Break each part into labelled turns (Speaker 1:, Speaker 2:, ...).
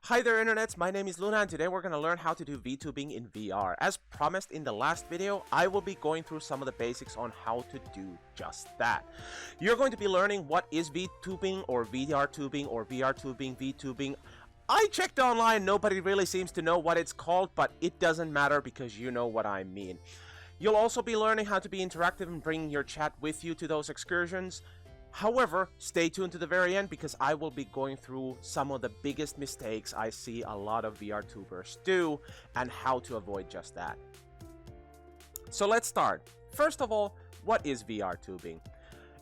Speaker 1: Hi there internets, my name is Lunar and today we're going to learn how to do VTubing in VR. As promised in the last video, I will be going through some of the basics on how to do just that. You're going to be learning what is VTubing or VR tubing or VR tubing, VTubing. I checked online, nobody really seems to know what it's called, but it doesn't matter because you know what I mean. You'll also be learning how to be interactive and bringing your chat with you to those excursions. However, stay tuned to the very end because I will be going through some of the biggest mistakes I see a lot of VR tubers do and how to avoid just that. So let's start. First of all, what is VR tubing?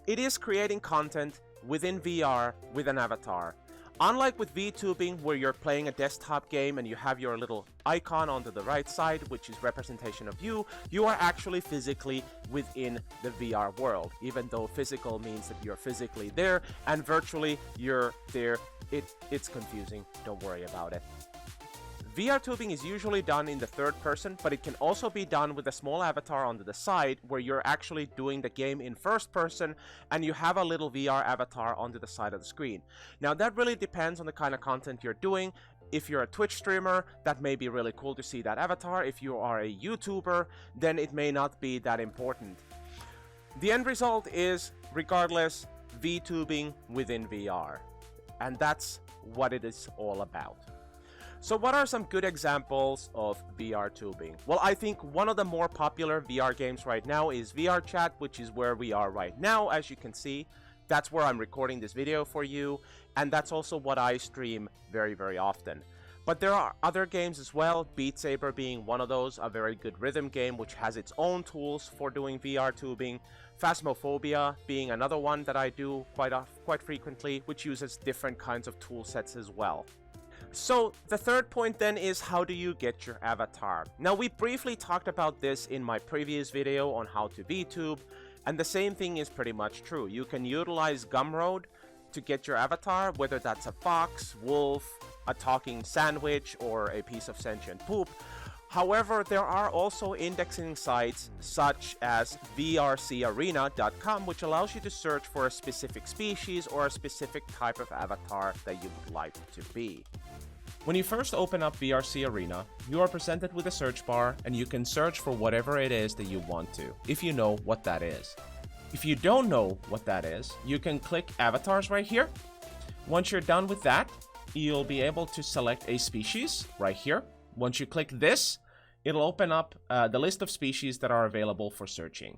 Speaker 1: It is creating content within VR with an avatar. Unlike with VTubing, where you're playing a desktop game and you have your little icon onto the right side, which is representation of you, you are actually physically within the VR world. Even though physical means that you're physically there and virtually you're there, it's confusing. Don't worry about it. VR tubing is usually done in the third person, but it can also be done with a small avatar on the side where you're actually doing the game in first person and you have a little VR avatar onto the side of the screen. Now that really depends on the kind of content you're doing. If you're a Twitch streamer, that may be really cool to see that avatar. If you are a YouTuber, then it may not be that important. The end result is, regardless, VTubing within VR. And that's what it is all about. So what are some good examples of VR tubing? Well, I think one of the more popular VR games right now is VR Chat, which is where we are right now. As you can see, that's where I'm recording this video for you, and that's also what I stream very, very often. But there are other games as well, Beat Saber being one of those, a very good rhythm game which has its own tools for doing VR tubing. Phasmophobia being another one that I do quite frequently, which uses different kinds of tool sets as well. So the third point then is, how do you get your avatar? Now we briefly talked about this in my previous video on how to VTube, and the same thing is pretty much true. You can utilize Gumroad to get your avatar, whether that's a fox, wolf, a talking sandwich, or a piece of sentient poop. However, there are also indexing sites such as vrcarena.com, which allows you to search for a specific species or a specific type of avatar that you would like to be. When you first open up VRC Arena, you are presented with a search bar and you can search for whatever it is that you want to, if you know what that is. If you don't know what that is, you can click avatars right here. Once you're done with that, you'll be able to select a species right here. Once you click this, it'll open up the list of species that are available for searching.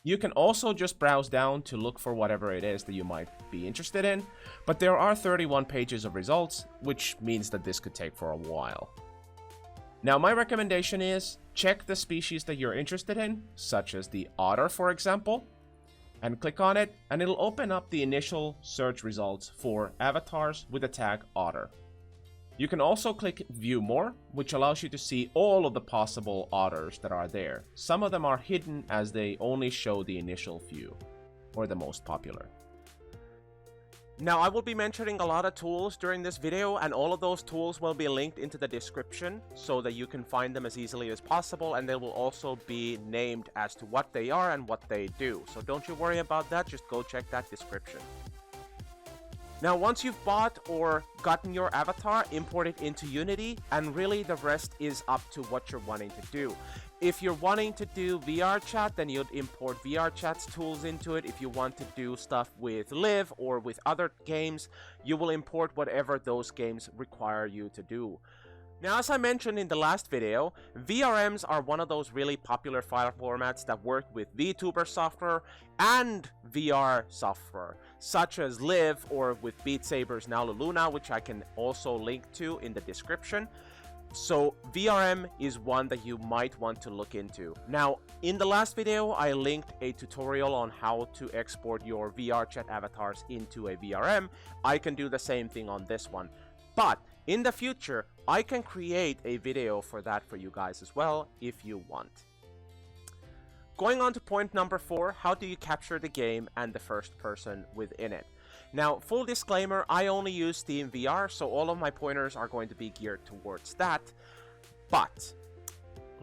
Speaker 1: You can also just browse down to look for whatever it is that you might be interested in, but there are 31 pages of results, which means that this could take for a while. Now my recommendation is, check the species that you're interested in, such as the otter for example, and click on it, and it'll open up the initial search results for avatars with the tag otter. You can also click View More, which allows you to see all of the possible otters that are there. Some of them are hidden as they only show the initial few, or the most popular. Now, I will be mentioning a lot of tools during this video, and all of those tools will be linked into the description so that you can find them as easily as possible, and they will also be named as to what they are and what they do. So don't you worry about that, just go check that description. Now, once you've bought or gotten your avatar, import it into Unity, and really the rest is up to what you're wanting to do. If you're wanting to do VR Chat, then you'd import VR Chat's tools into it. If you want to do stuff with Live or with other games, you will import whatever those games require you to do. Now, as I mentioned in the last video, VRMs are one of those really popular file formats that work with VTuber software and VR software, such as Live or with Beat Saber's now Lunar, which I can also link to in the description. So VRM is one that you might want to look into. Now, in the last video, I linked a tutorial on how to export your VR chat avatars into a VRM. I can do the same thing on this one. But in the future, I can create a video for that for you guys as well, if you want. Going on to point number 4, how do you capture the game and the first person within it? Now, full disclaimer, I only use Steam VR, so all of my pointers are going to be geared towards that. But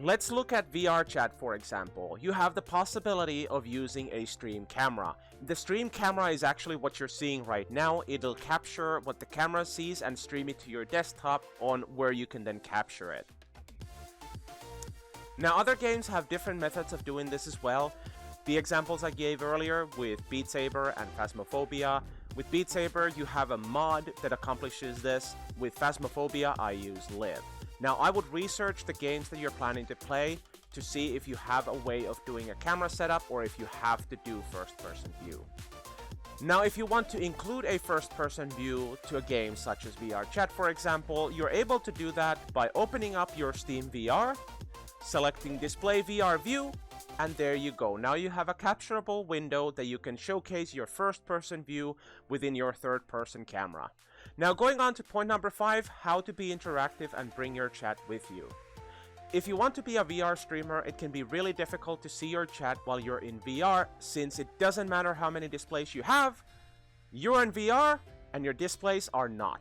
Speaker 1: Let's look at VR chat, for example. You have the possibility of using a stream camera. The stream camera is actually what you're seeing right now. It'll capture what the camera sees and stream it to your desktop on where you can then capture it. Now, other games have different methods of doing this as well. The examples I gave earlier with Beat Saber and Phasmophobia. With Beat Saber, you have a mod that accomplishes this. With Phasmophobia, I use Live. Now, I would research the games that you're planning to play to see if you have a way of doing a camera setup or if you have to do first-person view. Now, if you want to include a first-person view to a game such as VR Chat, for example, you're able to do that by opening up your Steam VR, selecting Display VR View, and there you go. Now you have a capturable window that you can showcase your first-person view within your third-person camera. Now, going on to point number 5, how to be interactive and bring your chat with you. If you want to be a VR streamer, it can be really difficult to see your chat while you're in VR, since it doesn't matter how many displays you have, you're in VR and your displays are not.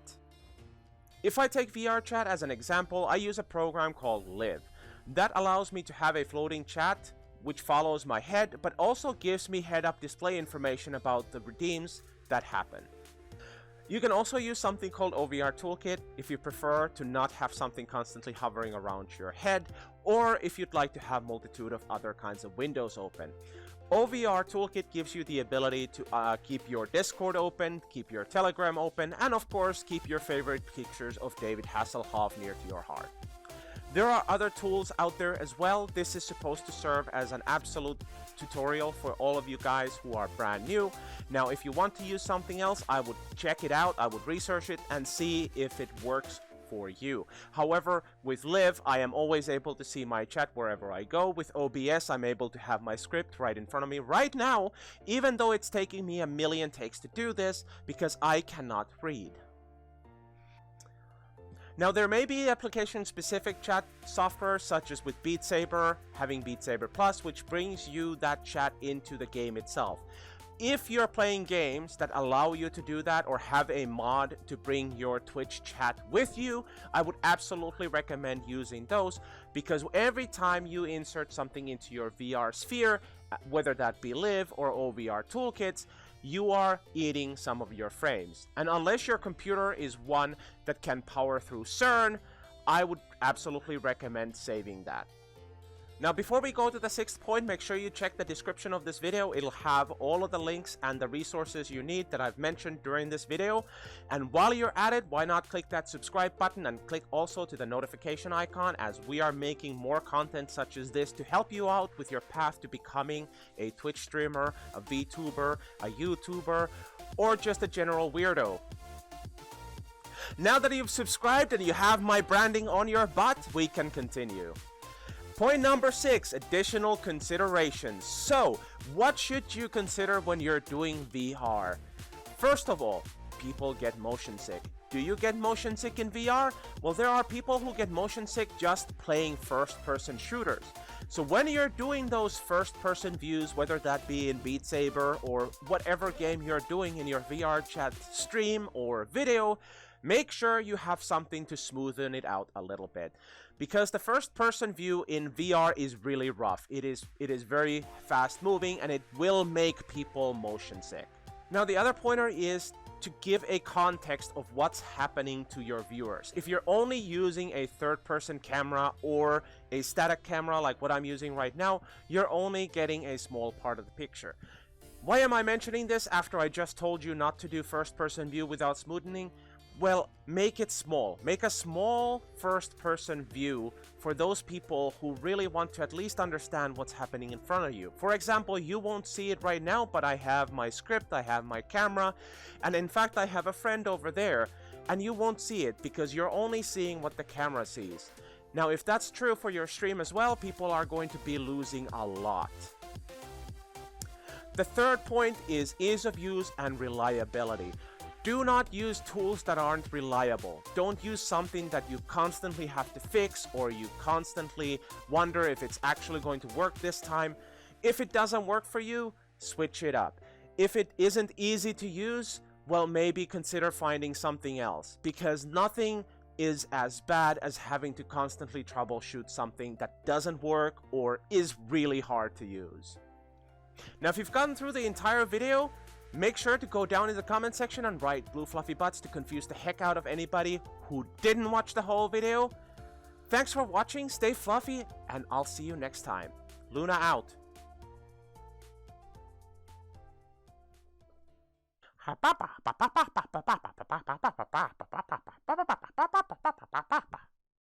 Speaker 1: If I take VR chat as an example, I use a program called Live. That allows me to have a floating chat which follows my head, but also gives me head-up display information about the redeems that happen. You can also use something called OVR Toolkit if you prefer to not have something constantly hovering around your head, or if you'd like to have multitude of other kinds of windows open. OVR Toolkit gives you the ability to keep your Discord open, keep your Telegram open, and of course keep your favorite pictures of David Hasselhoff near to your heart. There are other tools out there as well. This is supposed to serve as an absolute tutorial for all of you guys who are brand new. Now, if you want to use something else, I would check it out, I would research it and see if it works for you. However, with Live, I am always able to see my chat wherever I go. With OBS, I'm able to have my script right in front of me right now, even though it's taking me a million takes to do this because I cannot read. Now, there may be application-specific chat software, such as with Beat Saber, having Beat Saber Plus, which brings you that chat into the game itself. If you're playing games that allow you to do that or have a mod to bring your Twitch chat with you, I would absolutely recommend using those, because every time you insert something into your VR sphere, whether that be Live or OVR Toolkits, you are eating some of your frames. And unless your computer is one that can power through CERN, I would absolutely recommend saving that. Now, before we go to the 6th point, make sure you check the description of this video. It'll have all of the links and the resources you need that I've mentioned during this video. And while you're at it, why not click that subscribe button and click also to the notification icon, as we are making more content such as this to help you out with your path to becoming a Twitch streamer, a VTuber, a YouTuber, or just a general weirdo. Now that you've subscribed and you have my branding on your butt, we can continue. Point number 6, additional considerations. So, what should you consider when you're doing VR? First of all, people get motion sick. Do you get motion sick in VR? Well, there are people who get motion sick just playing first-person shooters. So when you're doing those first-person views, whether that be in Beat Saber or whatever game you're doing in your VR chat stream or video, make sure you have something to smoothen it out a little bit. Because the first-person view in VR is really rough. It is very fast-moving, and it will make people motion sick. Now, the other pointer is to give a context of what's happening to your viewers. If you're only using a third-person camera or a static camera like what I'm using right now, you're only getting a small part of the picture. Why am I mentioning this after I just told you not to do first-person view without smoothing? Well, make it small. Make a small first-person view for those people who really want to at least understand what's happening in front of you. For example, you won't see it right now, but I have my script, I have my camera, and in fact, I have a friend over there, and you won't see it because you're only seeing what the camera sees. Now, if that's true for your stream as well, people are going to be losing a lot. The third point is ease of use and reliability. Do not use tools that aren't reliable. Don't use something that you constantly have to fix or you constantly wonder if it's actually going to work this time. If it doesn't work for you, switch it up. If it isn't easy to use, well, maybe consider finding something else, because nothing is as bad as having to constantly troubleshoot something that doesn't work or is really hard to use. Now, if you've gotten through the entire video, make sure to go down in the comment section and write blue fluffy butts to confuse the heck out of anybody who didn't watch the whole video. Thanks for watching, stay fluffy, and I'll see you next time. Luna out.